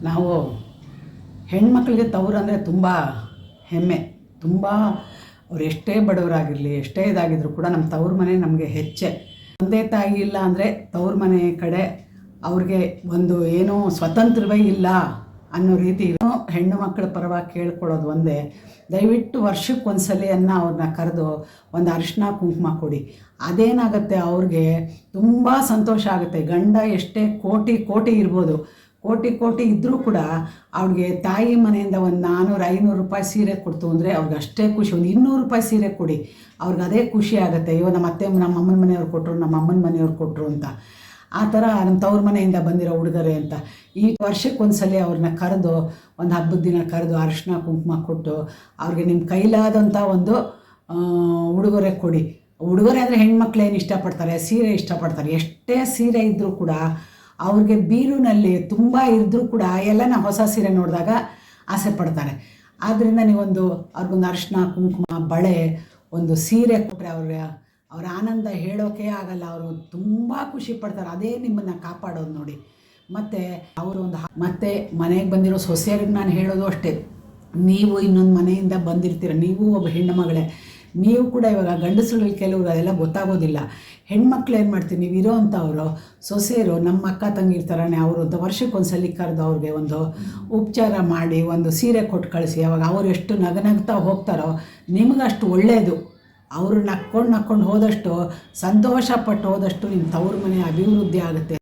ನಾವು ಹೆಣ್ಮಕ್ಳಿಗೆ ತವರು ಅಂದರೆ ತುಂಬ ಹೆಮ್ಮೆ. ತುಂಬ ಅವ್ರು ಎಷ್ಟೇ ಬಡವರಾಗಿರಲಿ, ಎಷ್ಟೇ ಇದಾಗಿದ್ರು ಕೂಡ ನಮ್ಮ ತವ್ರ ಮನೆ ನಮಗೆ ಹೆಚ್ಚೆ. ತಂದೆ ತಾಯಿ ಇಲ್ಲ ಅಂದರೆ ತವ್ರ ಮನೆ ಕಡೆ ಅವ್ರಿಗೆ ಒಂದು ಏನೋ ಸ್ವತಂತ್ರವೇ ಇಲ್ಲ ಅನ್ನೋ ರೀತಿ ಹೆಣ್ಣು ಮಕ್ಕಳ ಪರವಾಗಿ ಕೇಳ್ಕೊಳ್ಳೋದು ಒಂದೇ. ದಯವಿಟ್ಟು ವರ್ಷಕ್ಕೊಂದ್ಸಲಿಯನ್ನು ಅವ್ರನ್ನ ಕರೆದು ಒಂದು ಅರಿಶಿನ ಕುಂಕುಮ ಕೊಡಿ. ಅದೇನಾಗುತ್ತೆ, ಅವ್ರಿಗೆ ತುಂಬ ಸಂತೋಷ ಆಗುತ್ತೆ. ಗಂಡ ಎಷ್ಟೇ ಕೋಟಿ ಇರ್ಬೋದು, ಕೋಟಿ ಇದ್ದರೂ ಕೂಡ ಅವ್ರಿಗೆ ತಾಯಿ ಮನೆಯಿಂದ ಒಂದು 400-500 ರೂಪಾಯಿ ಸೀರೆ ಕೊಡ್ತು ಅಂದರೆ ಅವ್ರಿಗೆ ಅಷ್ಟೇ ಖುಷಿ. ಒಂದು 200 ರೂಪಾಯಿ ಸೀರೆ ಕೊಡಿ, ಅವ್ರಿಗೆ ಅದೇ ಖುಷಿ ಆಗುತ್ತೆ. ಅಯ್ಯೋ ನಮ್ಮ ಅತ್ತೆ ನಮ್ಮ ಅಮ್ಮನ ಮನೆಯವ್ರು ಕೊಟ್ಟರು, ನಮ್ಮ ಅಮ್ಮನ ಮನೆಯವ್ರು ಕೊಟ್ಟರು ಅಂತ. ಆ ಥರ ನಮ್ಮ ತವ್ರ ಮನೆಯಿಂದ ಬಂದಿರೋ ಉಡುಗೊರೆ ಅಂತ ಈ ವರ್ಷಕ್ಕೊಂದ್ಸಲಿ ಅವ್ರನ್ನ ಕರೆದು ಒಂದು ಹಬ್ಬದ ದಿನ ಕರೆದು ಅರಿಶಿನ ಕುಂಕುಮ ಕೊಟ್ಟು ಅವ್ರಿಗೆ ನಿಮ್ಮ ಕೈಲಾದಂಥ ಒಂದು ಉಡುಗೊರೆ ಕೊಡಿ. ಉಡುಗೊರೆ ಅಂದರೆ ಹೆಣ್ಮಕ್ಳೇನು ಇಷ್ಟಪಡ್ತಾರೆ, ಸೀರೆ ಇಷ್ಟಪಡ್ತಾರೆ. ಎಷ್ಟೇ ಸೀರೆ ಇದ್ದರೂ ಕೂಡ ಅವ್ರಿಗೆ ಬೀರುನಲ್ಲಿ ತುಂಬ ಇದ್ದರೂ ಕೂಡ ಎಲ್ಲ ಹೊಸ ಸೀರೆ ನೋಡಿದಾಗ ಆಸೆ ಪಡ್ತಾರೆ. ಆದ್ದರಿಂದ ನೀವೊಂದು ಅವ್ರಿಗೊಂದು ಅರಿಶಿನ ಕುಂಕುಮ, ಬಳೆ, ಒಂದು ಸೀರೆ ಕೊಟ್ಟರೆ ಅವ್ರ ಆನಂದ ಹೇಳೋಕೆ ಆಗಲ್ಲ. ಅವರು ತುಂಬ ಖುಷಿ ಪಡ್ತಾರೆ. ಅದೇ ನಿಮ್ಮನ್ನು ಕಾಪಾಡೋದು ನೋಡಿ. ಮತ್ತು ಅವರು ಮತ್ತೆ ಮನೆಗೆ ಬಂದಿರೋ ಸೊಸೆಯರಿಗೆ ನಾನು ಹೇಳೋದು ಅಷ್ಟೇ, ನೀವು ಇನ್ನೊಂದು ಮನೆಯಿಂದ ಬಂದಿರ್ತೀರ, ನೀವು ಒಬ್ಬ ಹೆಣ್ಣು ಮಗಳೇ. ನೀವು ಕೂಡ ಇವಾಗ ಗಂಡಸುಗಳಿಗೆ ಕೆಲವರು ಅದೆಲ್ಲ ಗೊತ್ತಾಗೋದಿಲ್ಲ. ಹೆಣ್ಮಕ್ಳು ಏನು ಮಾಡ್ತೀವಿ, ನೀವು ಇರೋ ಅಂಥವರು ಸೊಸೆಯರು ನಮ್ಮ ಅಕ್ಕ ತಂಗಿ ಇರ್ತಾರೇ, ಅವರು ಅಂತ ವರ್ಷಕ್ಕೊಂದ್ಸಲಿ ಕರೆದು ಅವ್ರಿಗೆ ಒಂದು ಉಪಚಾರ ಮಾಡಿ ಒಂದು ಸೀರೆ ಕೊಟ್ಟು ಕಳಿಸಿ. ಅವಾಗ ಅವರು ಎಷ್ಟು ನಗನಗ್ತಾ ಹೋಗ್ತಾರೋ ನಿಮಗಷ್ಟು ಒಳ್ಳೆಯದು. ಅವರು ನಕ್ಕೊಂಡು ಹೋದಷ್ಟು, ಸಂತೋಷಪಟ್ಟು ಹೋದಷ್ಟು ನಿಮ್ಮ ತವ್ರ ಮನೆ ಅಭಿವೃದ್ಧಿ ಆಗುತ್ತೆ.